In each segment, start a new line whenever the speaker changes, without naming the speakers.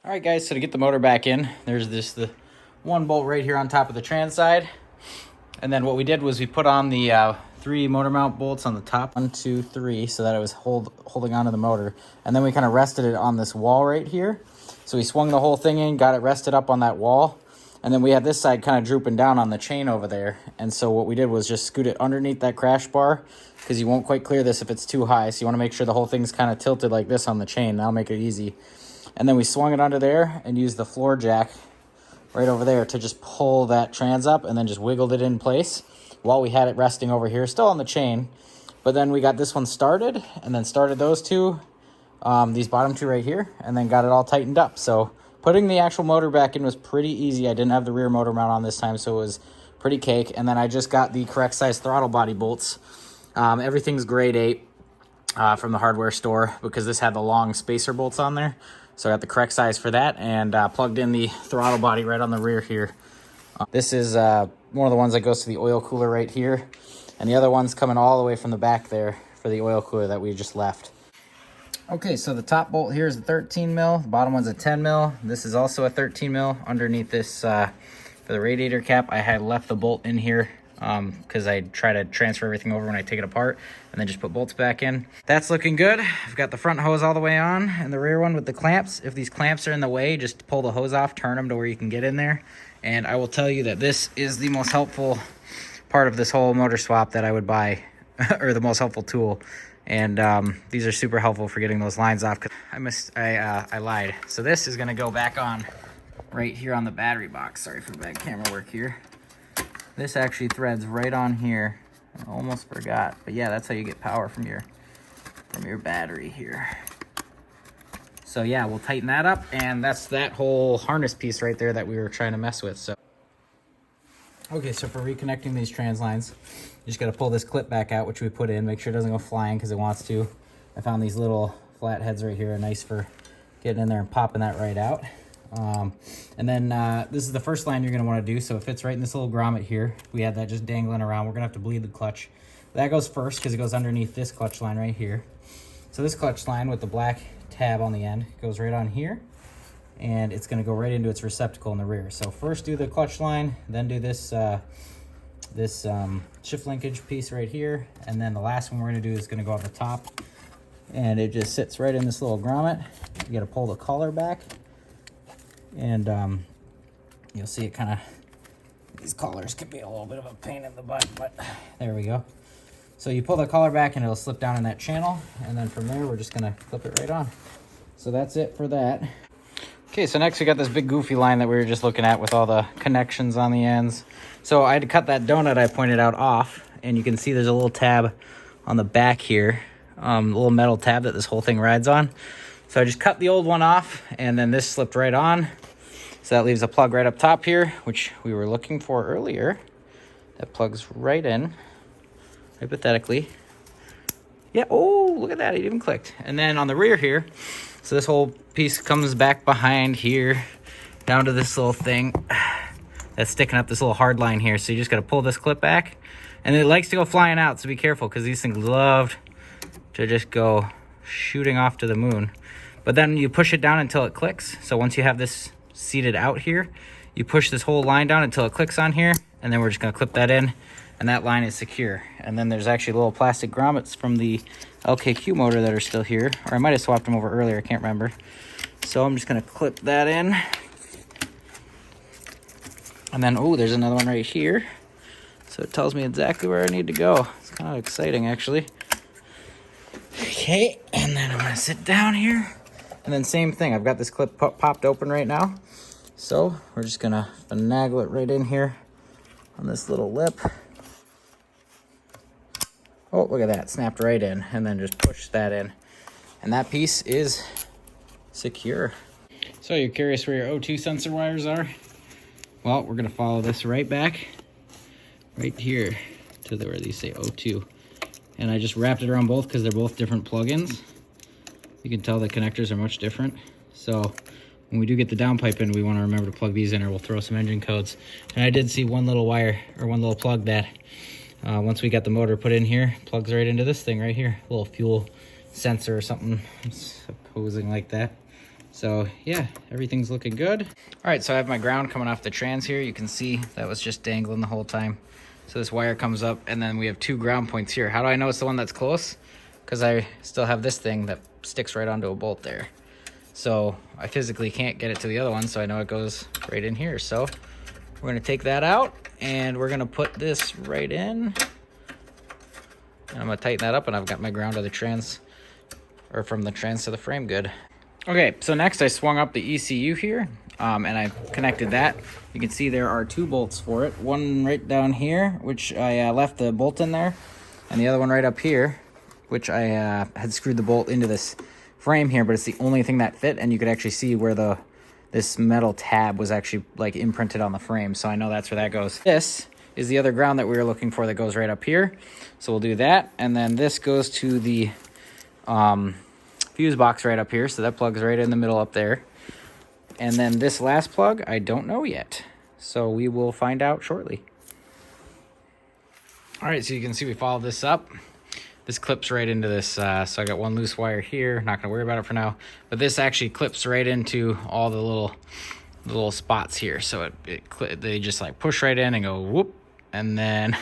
All right, guys, so to get the motor back in, there's the one bolt right here on top of the trans side. And then what we did was we put on the 3 motor mount bolts on the top, 1, 2, 3, so that it was holding onto the motor. And then we kind of rested it on this wall right here. So we swung the whole thing in, got it rested up on that wall. And then we had this side kind of drooping down on the chain over there. And so what we did was just scoot it underneath that crash bar, because you won't quite clear this if it's too high. So you want to make sure the whole thing's kind of tilted like this on the chain. That'll make it easy. And then we swung it under there and used the floor jack right over there to just pull that trans up, and then just wiggled it in place while we had it resting over here, still on the chain. But then we got this one started, and then started those two, these bottom 2 right here, and then got it all tightened up. So putting the actual motor back in was pretty easy. I didn't have the rear motor mount on this time, so it was pretty cake. And then I just got the correct size throttle body bolts. Everything's grade 8 from the hardware store, because this had the long spacer bolts on there. So I got the correct size for that, and plugged in the throttle body right on the rear here. This is one of the ones that goes to the oil cooler right here. And the other one's coming all the way from the back there for the oil cooler that we just left. Okay, so the top bolt here is a 13 mil. The bottom one's a 10 mil. This is also a 13 mil. Underneath this, for the radiator cap, I had left the bolt in here because I try to transfer everything over when I take it apart, and then just put bolts back in. That's looking good. I've got the front hose all the way on, and the rear one with the clamps. If these clamps are in the way, just pull the hose off, turn them to where you can get in there. And I will tell you that this is the most helpful part of this whole motor swap that I would buy, or the most helpful tool. And these are super helpful for getting those lines off. I lied. So this is gonna go back on right here on the battery box. Sorry for the bad camera work here. This actually threads right on here. I almost forgot, but yeah, that's how you get power from your battery here. So yeah, we'll tighten that up, and that's that whole harness piece right there that we were trying to mess with. So okay, so for reconnecting these trans lines, you just got to pull this clip back out, which we put in. Make sure it doesn't go flying because it wants to. I found these little flat heads right here, nice for getting in there and popping that right out. And then this is the first line you're going to want to do, so it fits right in this little grommet here. We had that just dangling around. We're going to have to bleed the clutch. That goes first because it goes underneath this clutch line right here. So this clutch line with the black tab on the end goes right on here, and it's going to go right into its receptacle in the rear. So first do the clutch line, then do this shift linkage piece right here, and then the last one we're going to do is going to go on the top, and it just sits right in this little grommet. You got to pull the collar back, and you'll see it kind of, these collars can be a little bit of a pain in the butt, but there we go. So you pull the collar back and it'll slip down in that channel, and then from there we're just gonna clip it right on. So that's it for that. Okay, so next we got this big goofy line that we were just looking at with all the connections on the ends. So I had to cut that donut I pointed out off, and you can see there's a little tab on the back here, a little metal tab that this whole thing rides on. So I just cut the old one off, and then this slipped right on. So that leaves a plug right up top here, which we were looking for earlier. That plugs right in, hypothetically. Yeah, oh, look at that, it even clicked. And then on the rear here, so this whole piece comes back behind here, down to this little thing that's sticking up this little hard line here. So you just gotta pull this clip back, and it likes to go flying out, so be careful, because these things love to just go shooting off to the moon. But then you push it down until it clicks. So once you have this seated out here, you push this whole line down until it clicks on here, and then we're just gonna clip that in, and that line is secure. And then there's actually little plastic grommets from the LKQ motor that are still here, or I might have swapped them over earlier, I can't remember. So I'm just gonna clip that in. And then, oh, there's another one right here. So it tells me exactly where I need to go. It's kind of exciting, actually. Okay, and then I'm gonna sit down here. And then same thing, I've got this clip popped open right now. So we're just gonna finagle it right in here on this little lip. Oh, look at that, snapped right in, and then just push that in. And that piece is secure. So you're curious where your O2 sensor wires are? Well, we're gonna follow this right back, right here to where these say O2. And I just wrapped it around both because they're both different plugins. You can tell the connectors are much different. So when we do get the downpipe in, we want to remember to plug these in, or we'll throw some engine codes. And I did see one little wire, or one little plug that once we got the motor put in here, plugs right into this thing right here. A little fuel sensor or something, I'm supposing like that. So yeah, everything's looking good. All right, so I have my ground coming off the trans here. You can see that was just dangling the whole time. So this wire comes up, and then we have 2 ground points here. How do I know it's the one that's close? Because I still have this thing that sticks right onto a bolt there. So I physically can't get it to the other one, so I know it goes right in here. So we're gonna take that out, and we're gonna put this right in. And I'm gonna tighten that up, and I've got my ground to the trans, or from the trans to the frame good. Okay, so next I swung up the ECU here, and I connected that. You can see there are 2 bolts for it. One right down here, which I left the bolt in there, and the other one right up here, which I had screwed the bolt into this frame here, but it's the only thing that fit, and you could actually see where this metal tab was actually like imprinted on the frame, so I know that's where that goes. This is the other ground that we were looking for that goes right up here, so we'll do that, and then this goes to the fuse box right up here, so that plugs right in the middle up there. And then this last plug, I don't know yet, so we will find out shortly. All right, so you can see we followed this up. This clips right into this, so I got 1 loose wire here, not gonna worry about it for now, but this actually clips right into all the little spots here, so they just like push right in and go whoop, and then,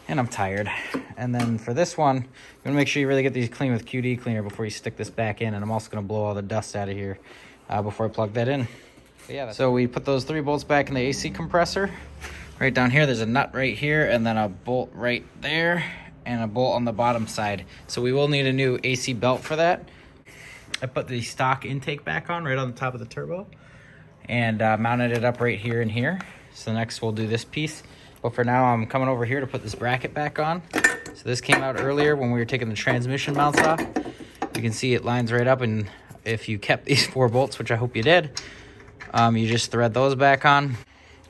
and I'm tired. And then for this one, you wanna make sure you really get these clean with QD cleaner before you stick this back in, and I'm also gonna blow all the dust out of here before I plug that in. But yeah, so we put those 3 bolts back in the AC compressor. Right down here, there's a nut right here, and then a bolt right there, and a bolt on the bottom side. So we will need a new AC belt for that. I put the stock intake back on right on the top of the turbo, and mounted it up right here and here. So next we'll do this piece. But for now, I'm coming over here to put this bracket back on. So this came out earlier when we were taking the transmission mounts off. You can see it lines right up, and if you kept these 4 bolts, which I hope you did, you just thread those back on.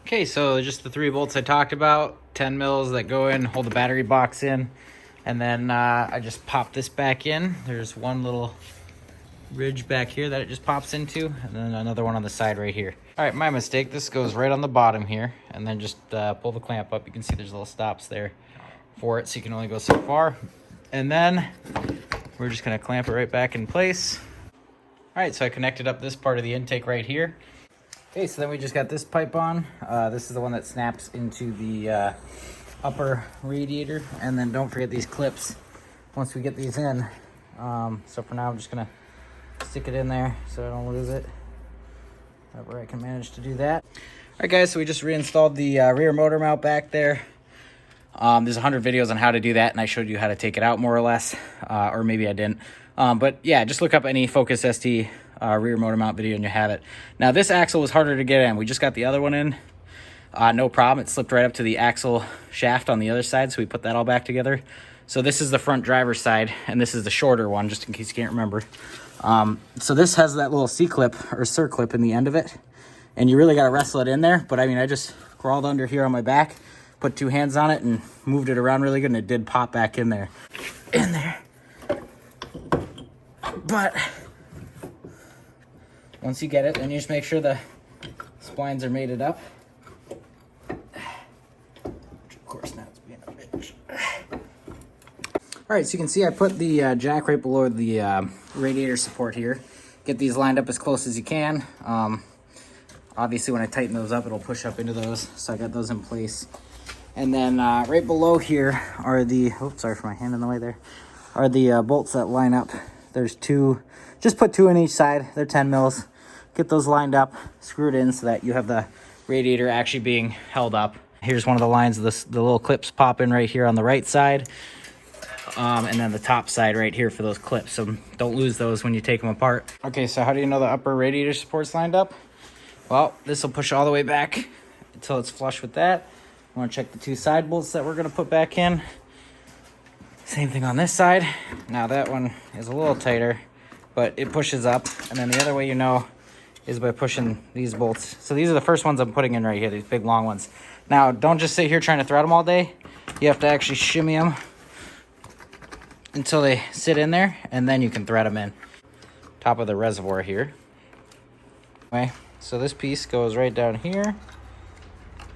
Okay, so just the 3 bolts I talked about, 10 mils that go in, hold the battery box in, and then I just pop this back in. There's one little ridge back here that it just pops into, and then another one on the side right here. All right, my mistake. This goes right on the bottom here, and then just pull the clamp up. You can see there's little stops there for it, so you can only go so far. And then we're just gonna clamp it right back in place. All right, so I connected up this part of the intake right here. Okay, so then we just got this pipe on. This is the one that snaps into the upper radiator. And then don't forget these clips once we get these in. So for now, I'm just gonna stick it in there so I don't lose it. However I can manage to do that. All right, guys, so we just reinstalled the rear motor mount back there. There's 100 videos on how to do that, and I showed you how to take it out more or less, or maybe I didn't. But yeah, just look up any Focus ST rear motor mount video and you have it. Now this axle was harder to get in. We just got the other one in. No problem. It slipped right up to the axle shaft on the other side, so we put that all back together. So this is the front driver's side, and this is the shorter one, just in case you can't remember. So this has that little C-clip or circlip in the end of it, and you really got to wrestle it in there. But I mean, I just crawled under here on my back, put 2 hands on it, and moved it around really good, and it did pop back in there. But once you get it, then you just make sure the splines are mated up. Of course, now it's being a bitch. All right, so you can see I put the jack right below the radiator support here. Get these lined up as close as you can. Obviously, when I tighten those up, it'll push up into those. So I got those in place. And then right below here are the, oops, sorry for my hand in the way there, are the bolts that line up. There's 2, just put 2 in each side. They're 10 mils. Get those lined up, screwed in so that you have the radiator actually being held up. Here's one of the lines, the little clips pop in right here on the right side. And then the top side right here for those clips. So don't lose those when you take them apart. Okay, so how do you know the upper radiator support's lined up? Well, this will push all the way back until it's flush with that. I want to check the 2 side bolts that we're going to put back in. Same thing on this side. Now that one is a little tighter, but it pushes up. And then the other way you know is by pushing these bolts. So these are the first ones I'm putting in right here, these big long ones. Now, don't just sit here trying to thread them all day. You have to actually shimmy them until they sit in there, and then you can thread them in. Top of the reservoir here. Okay, so this piece goes right down here,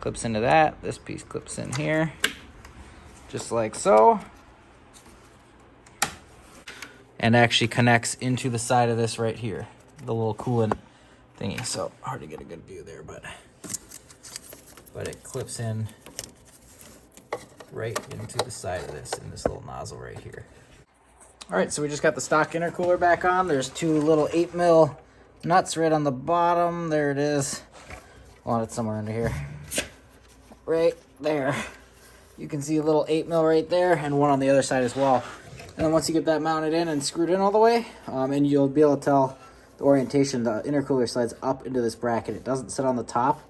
clips into that. This piece clips in here, just like so. And actually connects into the side of this right here. the little coolant thingy. So hard to get a good view there, but it clips in right into the side of this in this little nozzle right here. All right, so we just got the stock intercooler back on. There's two little 8mm nuts right on the bottom. There it is. I want it somewhere under here. Right there. You can see a little 8mm right there and one on the other side as well. And then once you get that mounted in and screwed in all the way, and you'll be able to tell the orientation, the intercooler slides up into this bracket. It doesn't sit on the top.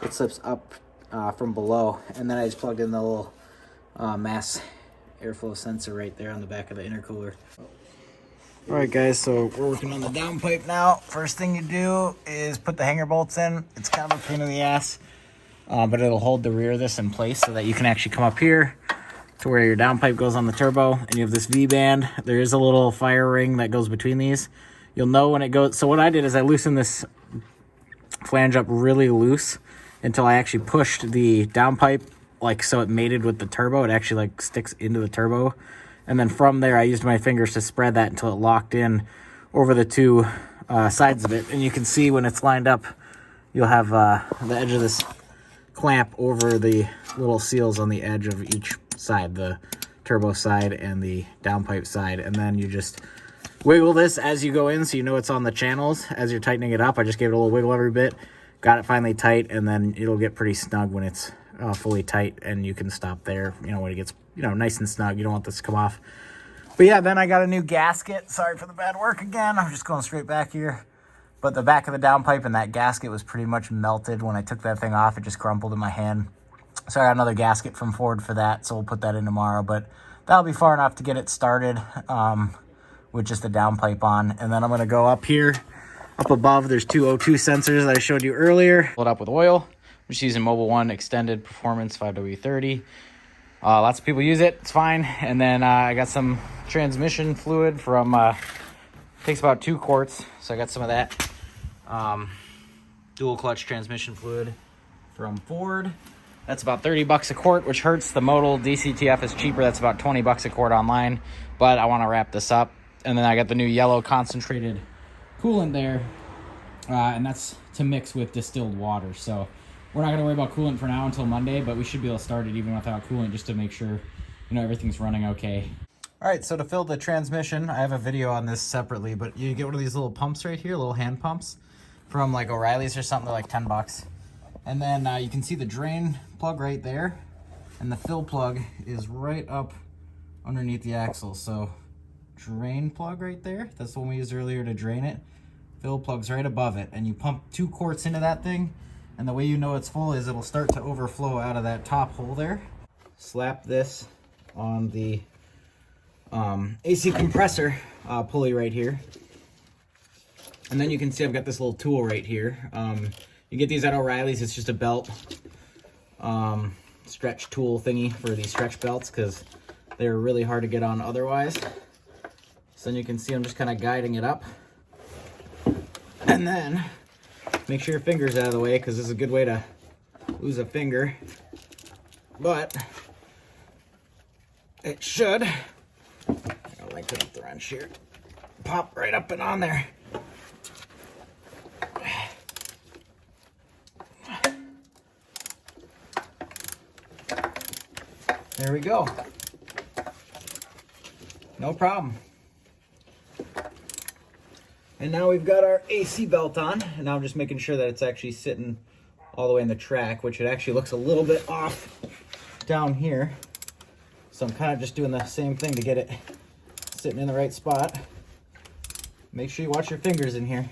It slips up from below. And then I just plugged in the little mass airflow sensor right there on the back of the intercooler. All right, guys, so we're working on the downpipe now. First thing you do is put the hanger bolts in. It's kind of a pain in the ass, but it'll hold the rear of this in place so that you can actually come up here to where your downpipe goes on the turbo, and you have this V-band. There is a little fire ring that goes between these. You'll know when it goes. So what I did is I loosened this flange up really loose until I actually pushed the downpipe, like so it mated with the turbo. It actually like sticks into the turbo. And then from there, I used my fingers to spread that until it locked in over the two sides of it. And you can see when it's lined up, you'll have the edge of this clamp over the little seals on the edge of each side, the turbo side and the downpipe side. And then you just wiggle this as you go in so you know it's on the channels as you're tightening it up. I just gave it a little wiggle every bit, got it finally tight, and then it'll get pretty snug when it's fully tight, and you can stop there, you know, when it gets, you know, nice and snug. You don't want this to come off. But yeah, then I got a new gasket. Sorry for the bad work again. I'm just going straight back here. But the back of the downpipe and that gasket was pretty much melted. When I took that thing off, it just crumpled in my hand. So I got another gasket from Ford for that, so we'll put that in tomorrow. But that'll be far enough to get it started with just the downpipe on. And then I'm going to go up here, up above. There's two O2 sensors that I showed you earlier. Fill it up with oil. I'm just using Mobil 1 Extended Performance 5W30. Lots of people use it. It's fine. And then I got some transmission fluid from, takes about 2 quarts. So I got some of that. Dual clutch transmission fluid from Ford. That's about 30 bucks a quart, which hurts. The modal DCTF is cheaper. That's about 20 bucks a quart online. But I want to wrap this up. And then I got the new yellow concentrated coolant there. And that's to mix with distilled water. So we're not going to worry about coolant for now until Monday, but we should be able to start it even without coolant just to make sure, you know, everything's running okay. All right, so to fill the transmission, I have a video on this separately, but you get one of these little pumps right here, little hand pumps from like O'Reilly's or something. They're like 10 bucks. And then you can see the drain plug right there, and the fill plug is right up underneath the axle. So drain plug right there, that's the one we used earlier to drain it. Fill plug's right above it, and you pump 2 quarts into that thing, and the way you know it's full is it'll start to overflow out of that top hole there. Slap this on the AC compressor pulley right here. And then you can see I've got this little tool right here. You get these at O'Reilly's. It's just a belt stretch tool thingy for these stretch belts because they're really hard to get on otherwise. So then you can see I'm just kind of guiding it up. And then make sure your finger's out of the way because this is a good way to lose a finger. But it should, I'll lengthen up the wrench here, pop right up and on there. There we go. No problem. And now we've got our AC belt on, and now I'm just making sure that it's actually sitting all the way in the track, which it actually looks a little bit off down here. So I'm kind of just doing the same thing to get it sitting in the right spot. Make sure you watch your fingers in here.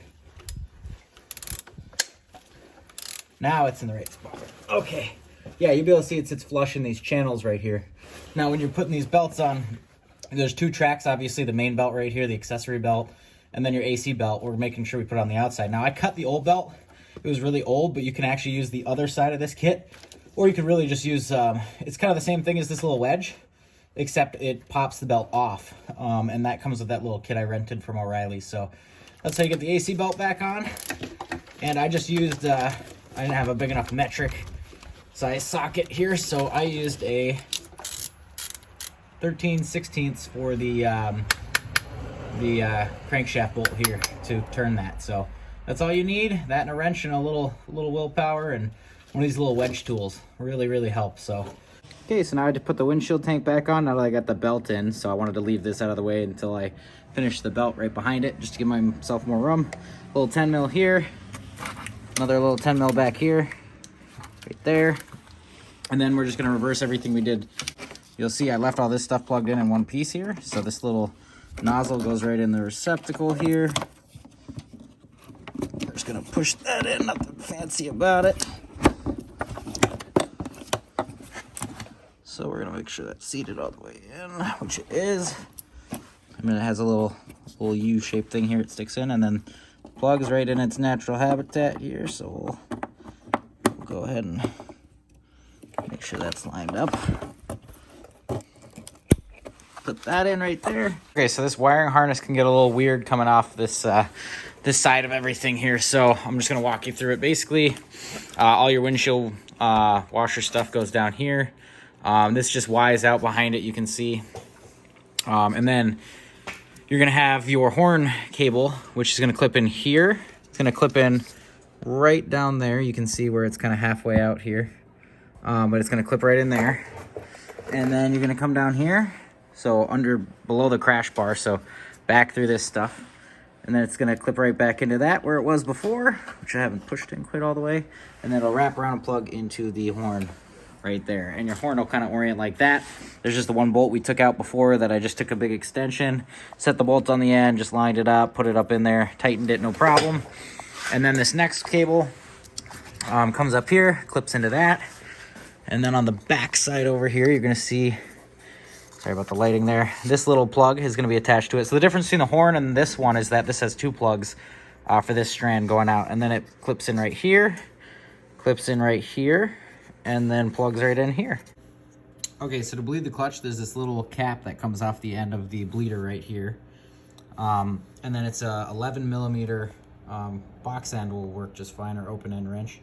Now it's in the right spot. Okay. Yeah, you'll be able to see it sits flush in these channels right here. Now when you're putting these belts on, there's 2 tracks, obviously the main belt right here, the accessory belt, and then your AC belt. We're making sure we put it on the outside. Now I cut the old belt. It was really old, but you can actually use the other side of this kit, or you could really just use, it's kind of the same thing as this little wedge, except it pops the belt off. And that comes with that little kit I rented from O'Reilly. So that's how you get the AC belt back on. And I just used, I didn't have a big enough metric size socket here, so I used a 13/16 for the the crankshaft bolt here to turn that. So that's all you need. That and a wrench and a little willpower and one of these little wedge tools really helps. So okay, so now I had to put the windshield tank back on now that I got the belt in. So I wanted to leave this out of the way until I finish the belt right behind it, just to give myself more room. A little 10 mil here, another little 10 mil back here, right there. And then we're just gonna reverse everything we did. You'll see I left all this stuff plugged in one piece here. So this little nozzle goes right in the receptacle here. We're just gonna push that in, nothing fancy about it. So we're gonna make sure that's seated all the way in, which it is. I mean, it has a little U-shaped thing here it sticks in, and then plugs right in its natural habitat here. So we'll go ahead and make sure that's lined up. Put that in right there. Okay, so this wiring harness can get a little weird coming off this this side of everything here. So I'm just gonna walk you through it. Basically, all your windshield washer stuff goes down here. This just Y's out behind it, you can see. And then you're gonna have your horn cable, which is gonna clip in here. It's gonna clip in right down there. You can see where it's kind of halfway out here. But it's gonna clip right in there. And then you're gonna come down here. So below the crash bar, so back through this stuff. And then it's gonna clip right back into that where it was before, which I haven't pushed in quite all the way. And then it'll wrap around and plug into the horn right there. And your horn will kind of orient like that. There's just the one bolt we took out before that I just took a big extension, set the bolt on the end, just lined it up, put it up in there, tightened it, no problem. And then this next cable comes up here, clips into that. And then on the back side over here, you're gonna see, sorry about the lighting there, this little plug is gonna be attached to it. So the difference between the horn and this one is that this has two plugs for this strand going out. And then it clips in right here, clips in right here, and then plugs right in here. Okay, so to bleed the clutch, there's this little cap that comes off the end of the bleeder right here. And then it's a 11 millimeter box end will work just fine, or open end wrench.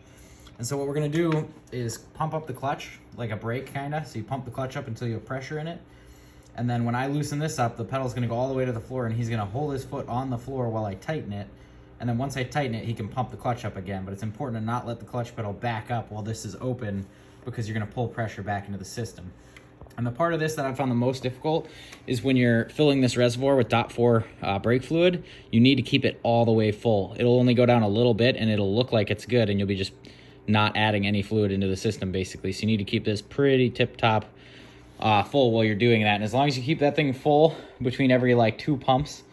And so what we're gonna do is pump up the clutch like a brake kinda. So you pump the clutch up until you have pressure in it. And then when I loosen this up, the pedal's gonna go all the way to the floor and he's gonna hold his foot on the floor while I tighten it. And then once I tighten it, he can pump the clutch up again. But it's important to not let the clutch pedal back up while this is open, because you're gonna pull pressure back into the system. And the part of this that I found the most difficult is when you're filling this reservoir with .4 brake fluid, you need to keep it all the way full. It'll only go down a little bit and it'll look like it's good and you'll be just not adding any fluid into the system basically. So you need to keep this pretty tip-top full while you're doing that. And as long as you keep that thing full between every like 2 pumps,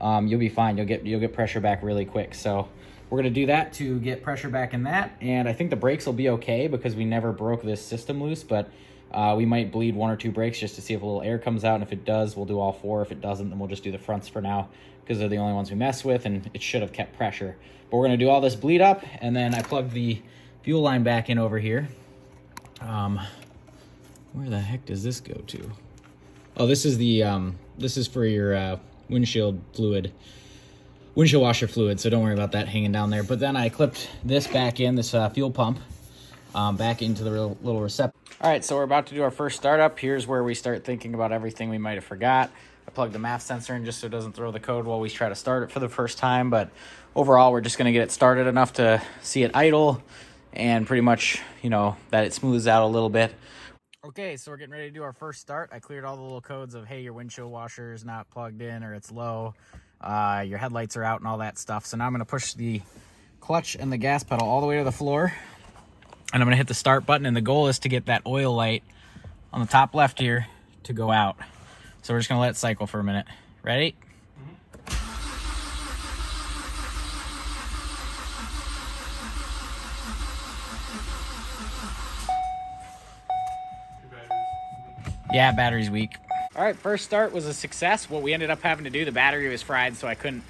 you'll be fine. You'll get pressure back really quick. So we're gonna do that to get pressure back in that. And I think the brakes will be okay because we never broke this system loose, but we might bleed 1 or 2 brakes just to see if a little air comes out. And if it does, we'll do all 4. If it doesn't, then we'll just do the fronts for now because they're the only ones we mess with and it should have kept pressure. But we're gonna do all this bleed up, and then I plugged the fuel line back in over here. Where the heck does this go to? Oh, this is the this is for your windshield washer fluid, so don't worry about that hanging down there. But then I clipped this back in, this fuel pump, back into the little receptacle. All right, so we're about to do our first startup. Here's where we start thinking about everything we might have forgot. I plugged the MAF sensor in just so it doesn't throw the code while we try to start it for the first time, but overall we're just gonna get it started enough to see it idle and pretty much, you know, that it smooths out a little bit. Okay, so we're getting ready to do our first start. I cleared all the little codes of, hey, your windshield washer is not plugged in or it's low, your headlights are out and all that stuff. So now I'm gonna push the clutch and the gas pedal all the way to the floor, and I'm gonna hit the start button, and the goal is to get that oil light on the top left here to go out. So we're just gonna let it cycle for a minute. Ready? Yeah, battery's weak. All right, first start was a success. What we ended up having to do, the battery was fried, so I couldn't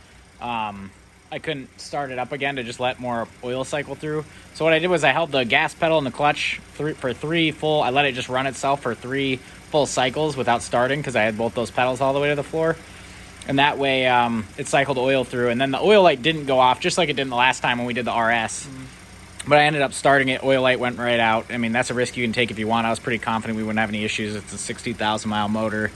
start it up again to just let more oil cycle through. So what I did was I held the gas pedal and the clutch for 3 full. I let it just run itself for 3 full cycles without starting because I had both those pedals all the way to the floor. And that way it cycled oil through. And then the oil light didn't go off, just like it did the last time when we did the RS. But I ended up starting it, oil light went right out. I mean, that's a risk you can take if you want. I was pretty confident we wouldn't have any issues. It's a 60,000 mile motor.